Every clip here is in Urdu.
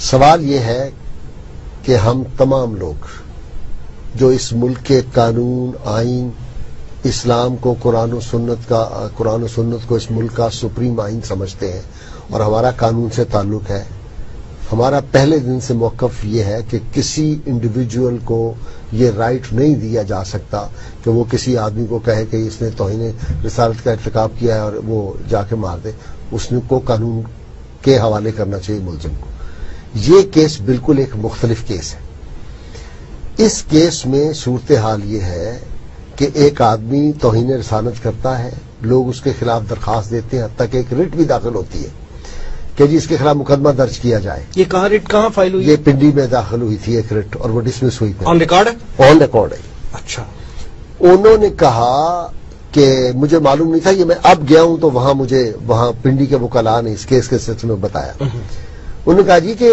سوال یہ ہے کہ ہم تمام لوگ جو اس ملک کے قانون، آئین، اسلام کو، قرآن و سنت کو اس ملک کا سپریم آئین سمجھتے ہیں اور ہمارا قانون سے تعلق ہے، ہمارا پہلے دن سے موقف یہ ہے کہ کسی انڈیویجول کو یہ رائٹ نہیں دیا جا سکتا کہ وہ کسی آدمی کو کہے کہ اس نے توہین رسالت کا ارتکاب کیا ہے اور وہ جا کے مار دے، اس کو قانون کے حوالے کرنا چاہیے ملزم کو۔ یہ کیس بالکل ایک مختلف کیس ہے۔ اس کیس میں صورتحال یہ ہے کہ ایک آدمی توہین رسالت کرتا ہے، لوگ اس کے خلاف درخواست دیتے ہیں، حتیٰ تک ایک ریٹ بھی داخل ہوتی ہے کہ جی اس کے خلاف مقدمہ درج کیا جائے۔ یہ کہاں ریٹ کہاں فائل ہوئی؟ یہ پنڈی میں داخل ہوئی تھی ایک ریٹ اور وہ ڈسمس ہوئی تھی۔ آن ریکارڈ ہے؟ آن ریکارڈ ہے۔ اچھا، انہوں نے کہا کہ مجھے معلوم نہیں تھا، یہ میں اب گیا ہوں تو وہاں پنڈی کے وکلاء نے اس کیس کے سلسلے میں بتایا۔ انہوں نے کہا جی کہ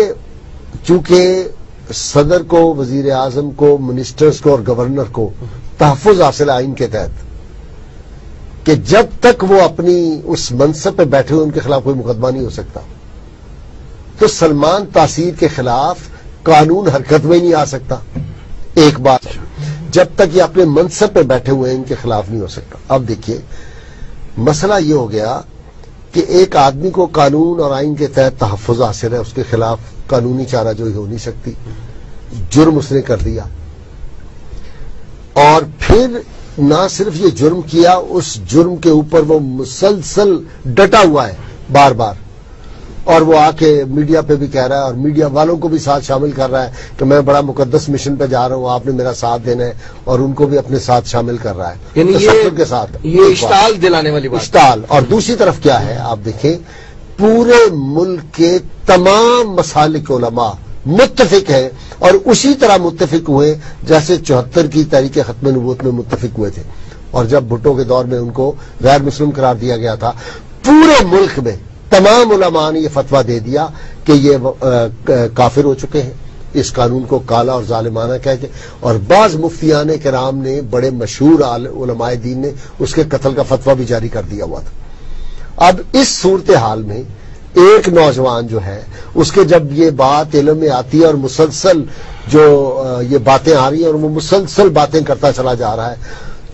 چونکہ صدر کو، وزیر اعظم کو، منسٹرز کو اور گورنر کو تحفظ حاصل آئین کے تحت کہ جب تک وہ اپنی اس منصب پہ بیٹھے ہوئے ان کے خلاف کوئی مقدمہ نہیں ہو سکتا، تو سلمان تاثیر کے خلاف قانون حرکت میں نہیں آ سکتا۔ ایک بات، جب تک یہ اپنے منصب پہ بیٹھے ہوئے ہیں ان کے خلاف نہیں ہو سکتا۔ اب دیکھیے مسئلہ یہ ہو گیا کہ ایک آدمی کو قانون اور آئین کے تحت تحفظ حاصل ہے، اس کے خلاف قانونی چارہ جوئی ہو نہیں سکتی، جرم اس نے کر دیا، اور پھر نہ صرف یہ جرم کیا، اس جرم کے اوپر وہ مسلسل ڈٹا ہوا ہے بار بار، اور وہ آ کے میڈیا پہ بھی کہہ رہا ہے اور میڈیا والوں کو بھی ساتھ شامل کر رہا ہے کہ میں بڑا مقدس مشن پہ جا رہا ہوں، آپ نے میرا ساتھ دینا ہے، اور ان کو بھی اپنے ساتھ شامل کر رہا ہے، یعنی تشدد کے ساتھ۔ یہ اشتعال دلانے والی بات، اشتعال۔ اور دوسری طرف کیا ہے آپ دیکھیں، پورے ملک کے تمام مسالک علماء متفق ہیں اور اسی طرح متفق ہوئے جیسے 74 کی تحریک ختم نبوت میں متفق ہوئے تھے، اور جب بھٹو کے دور میں ان کو غیر مسلم قرار دیا گیا تھا، پورے ملک میں تمام علماء نے یہ فتویٰ دے دیا کہ یہ کافر ہو چکے ہیں، اس قانون کو کالا اور ظالمانہ کہہ کے، اور بعض مفتیان کرام نے، بڑے مشہور علماء دین نے اس کے قتل کا فتویٰ بھی جاری کر دیا ہوا تھا۔ اب اس صورتحال میں ایک نوجوان جو ہے اس کے جب یہ بات علم میں آتی ہے اور مسلسل جو یہ باتیں آ رہی ہیں اور وہ مسلسل باتیں کرتا چلا جا رہا ہے،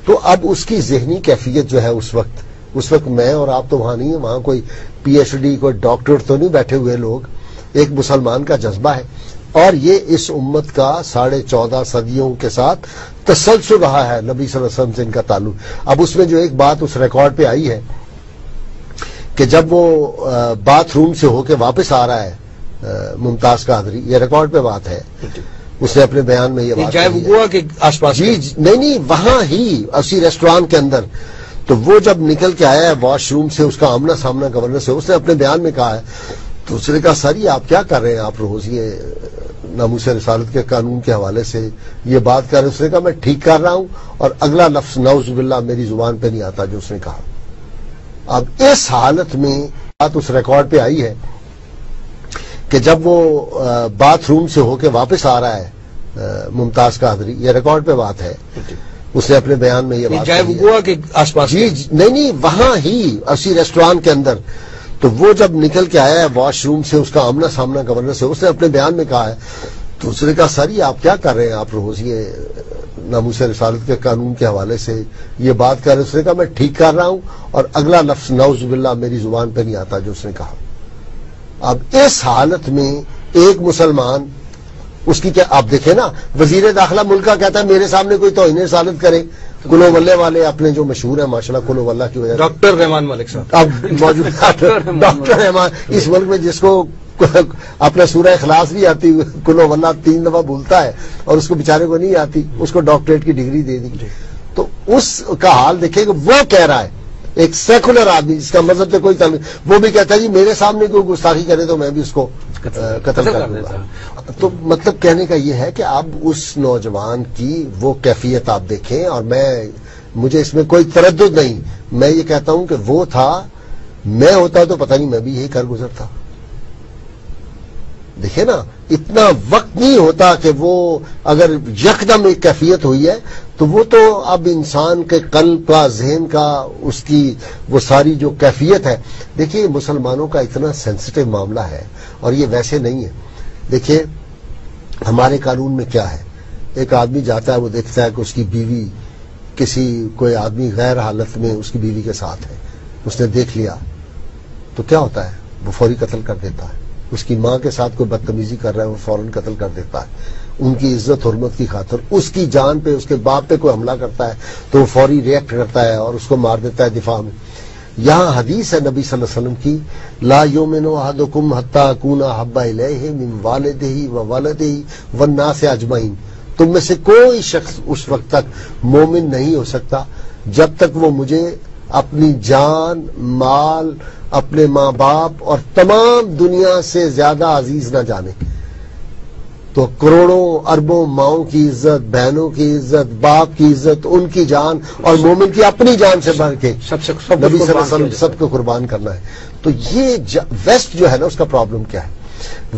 تو اب اس کی ذہنی کیفیت جو ہے اس وقت میں اور آپ تو وہاں نہیں ہیں، وہاں کوئی پی ایچ ڈی کوئی ڈاکٹر تو نہیں بیٹھے ہوئے لوگ، ایک مسلمان کا جذبہ ہے، اور یہ اس امت کا 14.5 صدیوں کے ساتھ تسلسل رہا ہے نبی صلی اللہ علیہ وسلم سے ان کا تعلق۔ اب اس میں جو ایک بات اس ریکارڈ پہ آئی ہے کہ جب وہ باتھ روم سے ہو کے واپس آ رہا ہے ممتاز قادری، یہ ریکارڈ پہ بات ہے، اس نے اپنے بیان میں یہ بات کے آس پاس، جی نہیں وہاں ہی اسی ریسٹوران کے اندر، تو وہ جب نکل کے آیا ہے واش روم سے، اس کا آمنا سامنا گورنر سے، اس نے اپنے بیان میں کہا ہے، تو اس نے کہا سر یہ آپ کیا کر رہے ہیں، آپ روز یہ ناموس رسالت کے قانون کے حوالے سے یہ بات کر رہے ہیں۔ اس نے کہا میں ٹھیک کر رہا ہوں، اور اگلا لفظ نعوذ باللہ میری زبان پہ نہیں آتا جو اس نے کہا۔ اب اس حالت میں بات اس ریکارڈ پہ آئی ہے کہ جب وہ باتھ روم سے ہو کے واپس آ رہا ہے ممتاز قادری، یہ ریکارڈ پہ بات ہے، اس نے اپنے بیان میں یہ بات کے آس پاس، جی نہیں وہاں ہی اسی ریسٹوران کے اندر، تو وہ جب نکل کے آیا ہے واش روم سے، اس کا آمنا سامنا گورنر سے، اس نے اپنے بیان میں کہا ہے، تو اس نے کہا سر یہ آپ کیا کر رہے ہیں، آپ روز یہ ناموس رسالت کے قانون کے حوالے سے یہ بات کر رہے ہیں۔ اس نے کہا میں ٹھیک کر رہا ہوں، اور اگلا لفظ نعوذ باللہ میری زبان پہ نہیں آتا جو اس نے کہا۔ اب اس حالت میں ایک مسلمان، اس کی کیا آپ دیکھیں نا، وزیر داخلہ ملک کا کہتا ہے میرے سامنے کوئی توہین رسالت کرے، کلو ولے والے اپنے جو مشہور ہیں ماشاءاللہ کلو واللہ کی وجہ سے، ڈاکٹر رحمان ملک صاحب اب موجود ڈاکٹر رحمان اس ملک میں جس کو اپنا سورہ اخلاص نہیں آتی، کلو واللہ 3 دفعہ بھولتا ہے، اور اس کو بیچارے کو نہیں آتی، اس کو ڈاکٹریٹ کی ڈگری دے دی، تو اس کا حال دیکھیں کہ وہ کہہ رہا ہے، ایک سیکولر آدمی جس کا مذہب سے کوئی تعلق، وہ بھی کہتا ہے جی میرے سامنے کوئی گستاخی کرے تو میں بھی اس کو قتل کر دوں گا۔ تو مطلب کہنے کا یہ ہے کہ اب اس نوجوان کی وہ کیفیت آپ دیکھیں، اور مجھے اس میں کوئی تردد نہیں، میں یہ کہتا ہوں کہ وہ تھا، میں ہوتا تو پتہ نہیں میں بھی یہی کر گزرتا۔ دیکھیں نا اتنا وقت نہیں ہوتا کہ وہ اگر یکدم ایک کیفیت ہوئی ہے تو وہ تو اب انسان کے قلب کا، ذہن کا، اس کی وہ ساری جو کیفیت ہے. دیکھیے مسلمانوں کا اتنا سینسٹیو معاملہ ہے اور یہ ویسے نہیں ہے. دیکھیے ہمارے قانون میں کیا ہے، ایک آدمی جاتا ہے، وہ دیکھتا ہے کہ اس کی بیوی کوئی آدمی غیر حالت میں اس کی بیوی کے ساتھ ہے، اس نے دیکھ لیا تو کیا ہوتا ہے، وہ فوری قتل کر دیتا ہے. اس کی ماں کے ساتھ کوئی بدتمیزی کر رہا ہے، وہ فوراً قتل کر دیتا ہے. ان کی عزت حرمت کی خاطر اس کی جان پہ، اس کے باپ پہ کوئی حملہ کرتا ہے تو وہ فوری ریئیکٹ کرتا ہے اور اس کو مار دیتا ہے دفاع میں. یہاں حدیث ہے نبی صلی اللہ علیہ وسلم کی، لا یؤمن احدکم حتی اکون احب الیہ من والدہ وولدہ والناس اجمعین. تم میں سے کوئی شخص اس وقت تک مومن نہیں ہو سکتا جب تک وہ مجھے اپنی جان، مال، اپنے ماں باپ اور تمام دنیا سے زیادہ عزیز نہ جانے. تو کروڑوں اربوں ماؤں کی عزت، بہنوں کی عزت، باپ کی عزت، ان کی جان اور مومن کی اپنی جان سے بڑھ کے نبی صلی اللہ علیہ وسلم سب کو قربان کرنا ہے. تو یہ ویسٹ جو ہے نا، اس کا پرابلم کیا ہے؟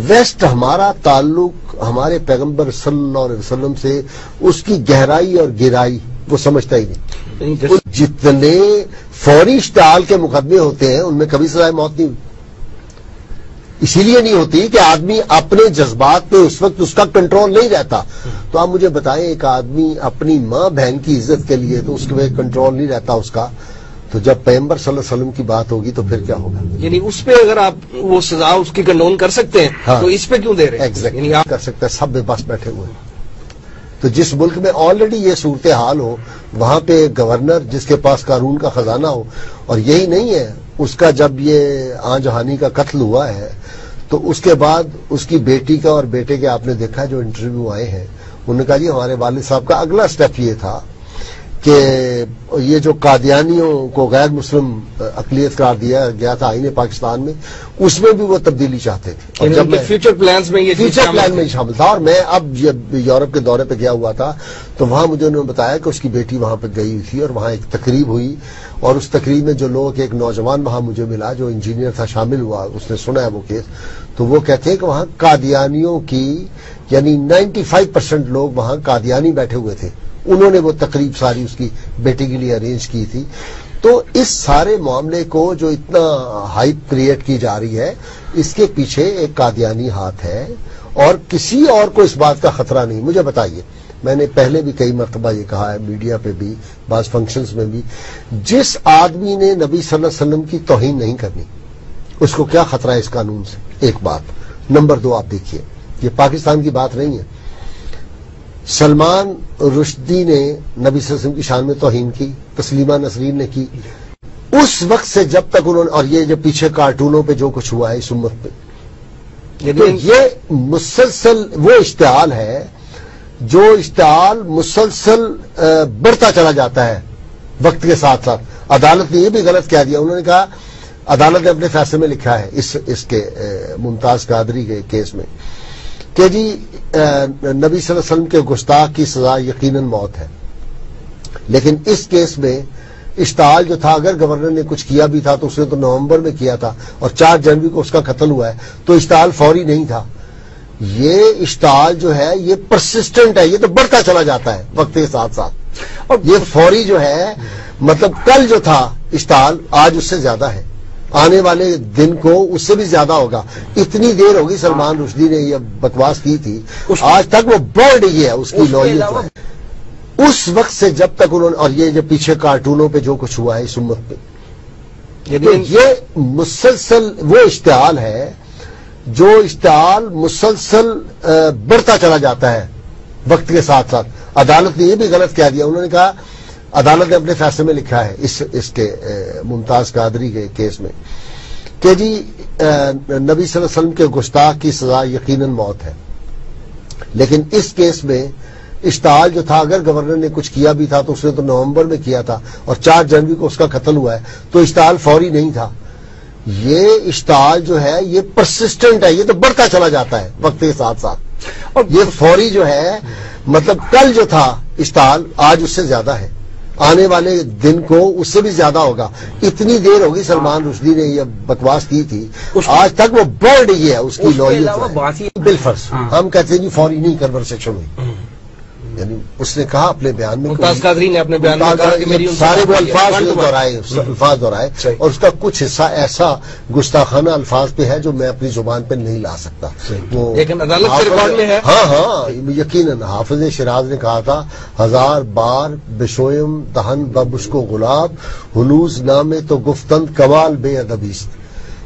ویسٹ ہمارا تعلق ہمارے پیغمبر صلی اللہ علیہ وسلم سے، اس کی گہرائی اور گہرائی وہ سمجھتا ہی نہیں. جتنے فوری اشتعال کے مقدمے ہوتے ہیں ان میں کبھی سزائے موت نہیں ہوئی. اسی لیے نہیں ہوتی کہ آدمی اپنے جذبات پہ اس وقت اس کا کنٹرول نہیں رہتا. تو آپ مجھے بتائیں، ایک آدمی اپنی ماں بہن کی عزت کے لیے تو اس کے کنٹرول نہیں رہتا اس کا، تو جب پیغمبر صلی اللہ علیہ وسلم کی بات ہوگی تو پھر کیا ہوگا؟ یعنی اس پہ اگر آپ وہ سزا اس کی کنڈون کر سکتے ہیں تو اس پہ کیوں دے رہے ہیں؟ ایگزیکٹلی آپ کر سکتے ہیں، سب بے بس بیٹھے ہوئے ہیں. تو جس ملک میں آلریڈی یہ صورتحال ہو، وہاں پہ گورنر جس کے پاس قارون کا خزانہ ہو، اور یہی نہیں ہے، اس کا جب یہ آن جہانی کا قتل ہوا ہے تو اس کے بعد اس کی بیٹی کا اور بیٹے کے آپ نے دیکھا جو انٹرویو آئے ہیں، انہوں نے کہا جی ہمارے والد صاحب کا اگلا سٹیپ یہ تھا کہ یہ جو قادیانیوں کو غیر مسلم اقلیت قرار دیا گیا تھا آئین پاکستان میں، اس میں بھی وہ تبدیلی چاہتے تھے. اور جب فیوچر پلانز میں یہ فیوچر پلان میں شامل تھا. اور میں اب جب یورپ کے دورے پہ گیا ہوا تھا تو وہاں مجھے انہوں نے بتایا کہ اس کی بیٹی وہاں پہ گئی ہوئی تھی اور وہاں ایک تقریب ہوئی، اور اس تقریب میں جو لوگ، ایک نوجوان وہاں مجھے ملا جو انجینئر تھا، شامل ہوا، اس نے سنا ہے وہ کیس. تو وہ کہتے ہیں کہ وہاں قادیانیوں کی یعنی 95% لوگ وہاں قادیانی بیٹھے ہوئے تھے. انہوں نے وہ تقریب ساری اس کی بیٹی کے لیے ارینج کی تھی. تو اس سارے معاملے کو جو اتنا ہائپ کریٹ کی جا رہی ہے، اس کے پیچھے ایک قادیانی ہاتھ ہے اور کسی اور کو اس بات کا خطرہ نہیں. مجھے بتائیے، میں نے پہلے بھی کئی مرتبہ یہ کہا ہے، میڈیا پہ بھی، بعض فنکشنز میں بھی، جس آدمی نے نبی صلی اللہ علیہ وسلم کی توہین نہیں کرنی اس کو کیا خطرہ ہے اس قانون سے؟ ایک بات. نمبر 2، آپ دیکھیے، یہ پاکستان کی بات نہیں ہے. سلمان رشدی نے نبی صلی اللہ علیہ وسلم کی شان میں توہین کی، تسلیمہ نسرین نے کی. اس وقت سے جب تک انہوں نے، اور یہ جو پیچھے کارٹونوں پہ جو کچھ ہوا ہے اس امت پہ، تو یہ مسلسل وہ اشتعال ہے جو اشتعال مسلسل بڑھتا چلا جاتا ہے وقت کے ساتھ ساتھ. عدالت نے یہ بھی غلط کہہ دیا، انہوں نے کہا، عدالت نے اپنے فیصلے میں لکھا ہے اس کے ممتاز قادری کے کیس میں کہ جی نبی صلی اللہ علیہ وسلم کے گستاخ کی سزا یقیناً موت ہے، لیکن اس کیس میں اشتعال جو تھا، اگر گورنر نے کچھ کیا بھی تھا تو اس نے تو نومبر میں کیا تھا اور 4 جنوری کو اس کا قتل ہوا ہے، تو اشتعال فوری نہیں تھا. یہ اشتعال جو ہے یہ پرسسٹنٹ ہے، یہ تو بڑھتا چلا جاتا ہے وقت کے ساتھ ساتھ. اور یہ فوری جو ہے، مطلب کل جو تھا اشتعال آج اس سے زیادہ ہے، آنے والے دن کو اس سے بھی زیادہ ہوگا. اتنی دیر ہوگی سلمان رشدی نے یہ بکواس کی تھی، آج تک وہ بڑھ رہی ہے اس کی نوعیت. اس وقت سے جب تک انہوں نے، اور یہ جو پیچھے کارٹونوں پہ جو کچھ ہوا ہے اس امت پہ، تو یہ مسلسل وہ اشتعال ہے جو اشتعال مسلسل بڑھتا چلا جاتا ہے وقت کے ساتھ ساتھ. عدالت نے یہ بھی غلط کہہ دیا، انہوں نے کہا، عدالت نے اپنے فیصلے میں لکھا ہے اس کے ممتاز قادری کے کیس میں کہ جی نبی صلی اللہ علیہ وسلم کے گستاخ کی سزا یقیناً موت ہے، لیکن اس کیس میں اشتعال جو تھا، اگر گورنر نے کچھ کیا بھی تھا تو اس نے تو نومبر میں کیا تھا اور 4 جنوری کو اس کا قتل ہوا ہے، تو اشتعال فوری نہیں تھا. یہ اشتعال جو ہے یہ پرسسٹنٹ ہے، یہ تو بڑھتا چلا جاتا ہے وقت کے ساتھ ساتھ. اور یہ فوری جو ہے، مطلب کل جو تھا اشتعال آج اس سے زیادہ ہے، آنے والے دن کو اس سے بھی زیادہ ہوگا. اتنی دیر ہوگی سلمان رشدی نے یہ بکواس کی تھی، آج تک وہ بڑھ رہی ہے اس کی نوعیت. بالفرض ہم کہتے ہیں جی فوری نہیں، کنورسیشن ہوئی. یعنی اس نے کہا اپنے بیان میں، ممتاز قادری نے اپنے بیان میں کہا کہ میری سارے وہ الفاظ دہرائے اور اس کا کچھ حصہ ایسا گستاخانہ الفاظ پہ ہے جو میں اپنی زبان پہ نہیں لا سکتا. وہ لیکن عدالت کے ریکارڈ میں ہے. ہاں یقیناً حافظ شیراز نے کہا تھا 1000 بار بشویم دہن ببشکو گلاب ہنوز نامے تو گفتند کمال بے ادبیست،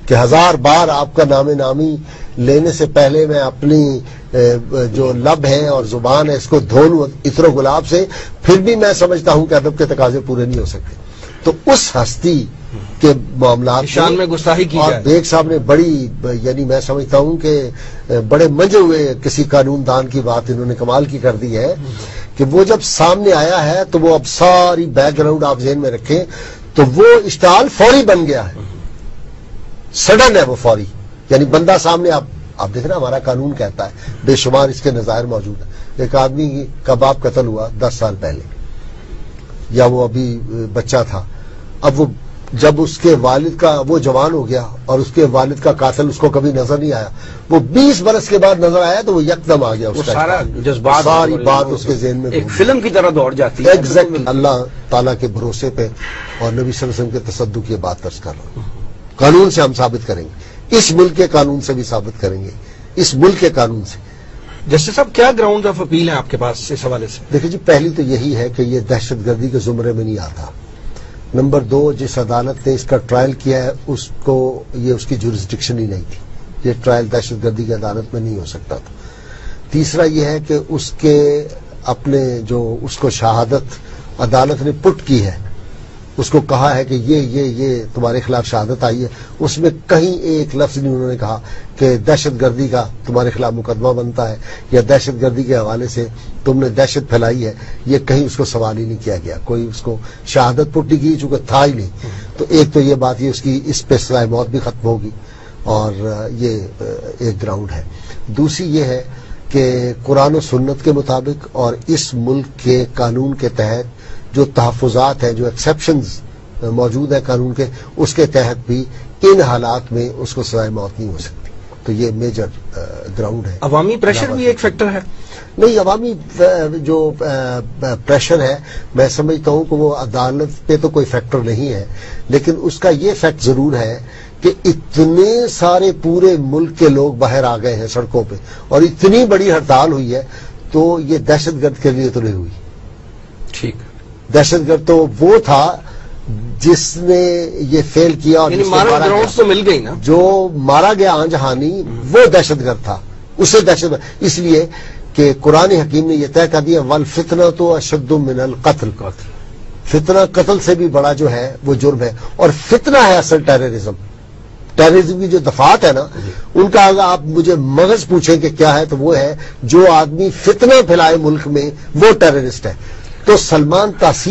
کہ 1000 بار آپ کا نام نامی لینے سے پہلے میں اپنی جو لب ہے اور زبان ہے اس کو دھو لوں عطر و گلاب سے، پھر بھی میں سمجھتا ہوں کہ ادب کے تقاضے پورے نہیں ہو سکتے. تو اس ہستی کے معاملات شان میں گستاخی کی اور بیگ صاحب نے بڑی، یعنی میں سمجھتا ہوں کہ بڑے منجے ہوئے کسی قانون دان کی بات انہوں نے کمال کی کر دی ہے کہ وہ جب سامنے آیا ہے تو وہ اب ساری بیک گراؤنڈ آپ ذہن میں رکھیں تو وہ اشتعال فوری بن گیا ہے، سڈن ہے وہ فوری. یعنی بندہ سامنے آپ دیکھ رہے ہیں ہمارا قانون کہتا ہے بے شمار اس کے نظائر موجود ہیں. ایک آدمی کا باپ قتل ہوا 10 سال پہلے، یا وہ ابھی بچہ تھا، اب وہ جب اس کے والد کا وہ جوان ہو گیا اور اس کے والد کا قاتل اس کو کبھی نظر نہیں آیا، وہ 20 برس کے بعد نظر آیا تو وہ یکدم آ گیا، اس کا سارا جذبات ساری بات اس کے ذہن میں ایک فلم کی طرح دوڑ جاتی ہے. ایگزیکٹلی اللہ تعالیٰ کے بھروسے پہ اور نبی صلی اللہ علیہ وسلم کے تصدق کی بات درج کر رہا ہوں. قانون سے ہم ثابت کریں گے، اس ملک کے قانون سے بھی ثابت کریں گے، اس ملک کے قانون سے. جسٹس صاحب کیا گراؤنڈ آف اپیل ہیں آپ کے پاس اس حوالے سے؟ دیکھیں جی، پہلی تو یہی ہے کہ یہ دہشت گردی کے زمرے میں نہیں آتا. نمبر 2، جس عدالت نے اس کا ٹرائل کیا ہے اس کو یہ اس کی جورسڈکشن ہی نہیں تھی، یہ ٹرائل دہشت گردی کی عدالت میں نہیں ہو سکتا تھا. تیسرا یہ ہے کہ اس کے اپنے جو اس کو شہادت عدالت نے پٹ کی ہے، اس کو کہا ہے کہ یہ تمہارے خلاف شہادت آئی ہے، اس میں کہیں ایک لفظ نہیں انہوں نے کہا کہ دہشت گردی کا تمہارے خلاف مقدمہ بنتا ہے یا دہشت گردی کے حوالے سے تم نے دہشت پھیلائی ہے. یہ کہیں اس کو سوال ہی نہیں کیا گیا، کوئی اس کو شہادت پٹ نہیں کی چونکہ تھا ہی نہیں. تو ایک تو یہ بات یہ اس کی اس پہ سزائے موت بھی ختم ہوگی اور یہ ایک گراؤنڈ ہے. دوسری یہ ہے کہ قرآن و سنت کے مطابق اور اس ملک کے قانون کے تحت جو تحفظات ہیں، جو ایکسیپشنز موجود ہیں قانون کے، اس کے تحت بھی ان حالات میں اس کو سزائے موت نہیں ہو سکتی. تو یہ میجر گراؤنڈ ہے. عوامی پریشر بھی ایک فیکٹر ہے؟ نہیں، عوامی جو پریشر ہے میں سمجھتا ہوں کہ وہ عدالت پہ تو کوئی فیکٹر نہیں ہے، لیکن اس کا یہ فیکٹ ضرور ہے کہ اتنے سارے پورے ملک کے لوگ باہر آ گئے ہیں سڑکوں پہ اور اتنی بڑی ہڑتال ہوئی ہے، تو یہ دہشت گرد کے لیے تو نہیں ہوئی. ٹھیک. دہشت گرد تو وہ تھا جس نے یہ فیل کیا اور یعنی مارا گراؤنڈ تو مل گئی نا، جو مارا گیا آنجہانی وہ دہشت گرد تھا، اسے دہشت گرد اس لیے کہ قرآن حکیم نے یہ طے کر دیا والفتنہ تو اشد من القتل، فتنہ قتل سے بھی بڑا جو ہے وہ جرم ہے. اور فتنہ ہے اصل ٹیررزم کی جو دفعات ہے نا، ان کا اگر آپ مجھے مغز پوچھیں کہ کیا ہے تو وہ ہے جو آدمی فتنہ پھیلائے ملک میں وہ ٹیررسٹ ہے. تو سلمان تاثیر